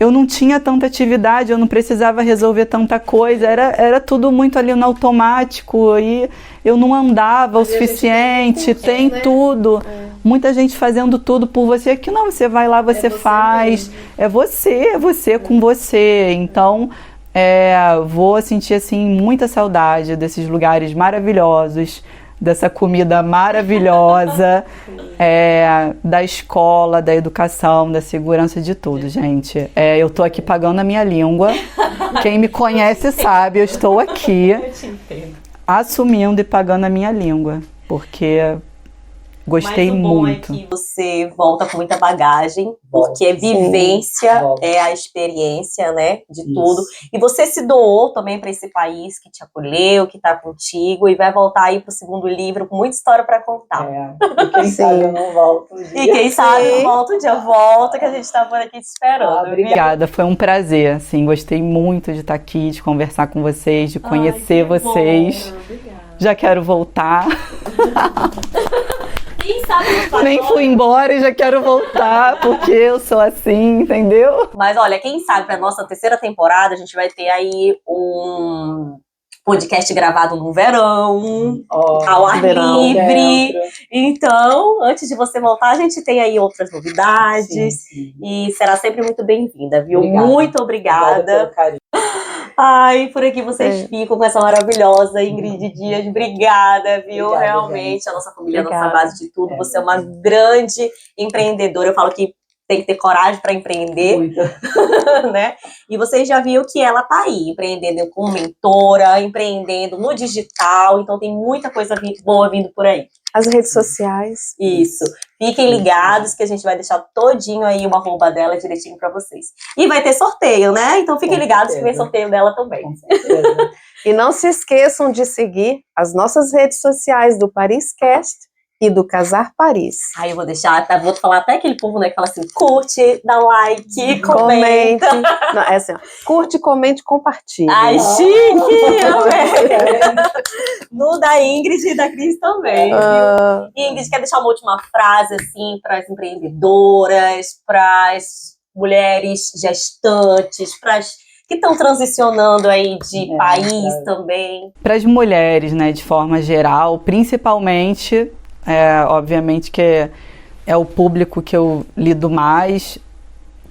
eu não tinha tanta atividade, eu não precisava resolver tanta coisa, era tudo muito ali no automático e eu não andava o suficiente, tem tudo. Muita gente fazendo tudo por você, que não, você vai lá, você faz, é você com você. Então, vou sentir assim muita saudade desses lugares maravilhosos, dessa comida maravilhosa, da escola, da educação, da segurança, de tudo, gente. Eu tô aqui pagando a minha língua. Quem me conhece sabe, eu estou aqui assumindo e pagando a minha língua, porque gostei muito. Mas o bom é que você volta com muita bagagem, porque vivência é a experiência, né, de tudo. E você se doou também para esse país que te acolheu, que está contigo, e vai voltar aí pro segundo livro com muita história para contar. E quem sabe eu não volto um dia. E quem sabe não volta um dia, volta que a gente está por aqui te esperando. Obrigada, foi um prazer, assim, gostei muito de estar aqui, de conversar com vocês, de conhecer vocês. Obrigada. já quero voltar. Quem sabe Nem fui embora e já quero voltar, porque eu sou assim, entendeu? Mas olha, quem sabe para nossa terceira temporada a gente vai ter aí um podcast gravado no verão, ao ar livre. Então, antes de você voltar, a gente tem aí outras novidades. Sim. E será sempre muito bem-vinda, viu? Obrigada. Muito obrigada. Ai, por aqui vocês ficam com essa maravilhosa Ingrid Dias. Obrigada, viu? Obrigada, realmente, gente. A nossa família é a nossa Obrigada. base de tudo. Você é uma grande empreendedora. Eu falo que tem que ter coragem para empreender, Muito. né? E vocês já viram que ela tá aí, empreendendo como mentora, empreendendo no digital. Então tem muita coisa boa vindo por aí. As redes sociais. Isso. Fiquem ligados que a gente vai deixar todinho aí o arroba dela direitinho pra vocês. E vai ter sorteio, né? Então fiquem Com ligados que certeza. vem sorteio dela também. Com certeza. E não se esqueçam de seguir as nossas redes sociais do ParisCast e do Casar Paris. Aí eu vou deixar, vou falar até aquele povo, né, que fala assim, curte, dá like, Comente. comenta. Não, é assim, ó, curte, comente, compartilhe. Ai, chique! amei. No da Ingrid e da Cris também. Ah, E Ingrid, quer deixar uma última frase, assim, para as empreendedoras, para as mulheres gestantes, para as que estão transicionando aí de país também. Para as mulheres, né, de forma geral, principalmente, obviamente que é o público que eu lido mais,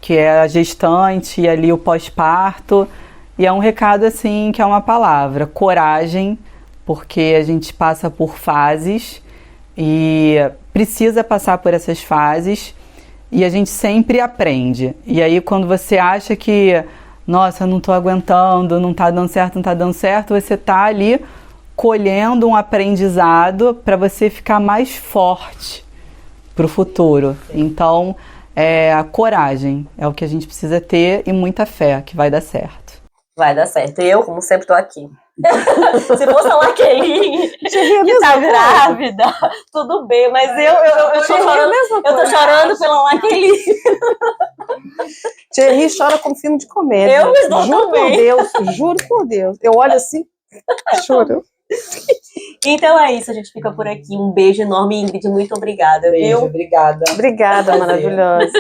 que é a gestante e ali o pós-parto. E é um recado, assim, que é uma palavra, coragem, porque a gente passa por fases e precisa passar por essas fases e a gente sempre aprende. E aí quando você acha que, nossa, não tô aguentando, não tá dando certo, você tá ali colhendo um aprendizado para você ficar mais forte pro futuro. Então, a coragem é o que a gente precisa ter e muita fé que vai dar certo. Vai dar certo. Eu, como sempre, tô aqui. Se fosse a Laqueline que tá grávida, tudo bem, mas eu tô chorando pela Laqueline. Thierry chora com filme de comédia. Eu estou Juro também. por Deus, juro por Deus. Eu olho assim, choro. Então é isso, a gente fica por aqui. Um beijo enorme, Ingrid, muito obrigada. Beijo, Viu? obrigada. Obrigada, maravilhosa.